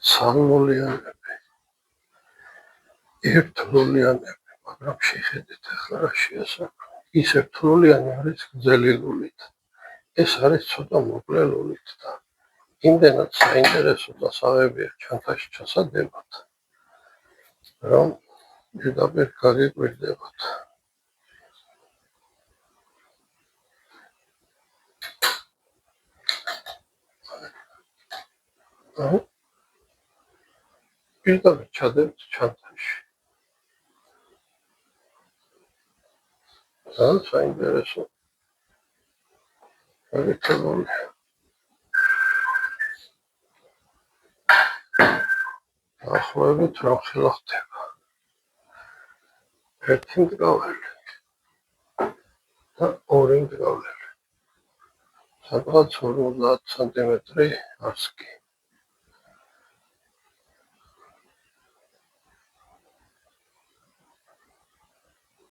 ცალმოლიანები, ერთლულიანები, მაგრამ შეხედეთ ახლა რა შეასაბამება. ის ერთლულიანი არის გრძელი ლულით. ეს არის ცოტა მოკლე ლულით და იმდენად საინტერესო დასავებია ჩანთაში ჩასადებად, რომ პირდაპირ გაგიკვირდებათ. პირდაპირ ჩადებთ ჩანთაში. ძალიან საინტერესო გაგიკვირდება. ახლა რომ ხელა ხდება. ერთი მდგაველი და ორი მდგაველი. სადღაც 50 სანტიმეტრი ასკი.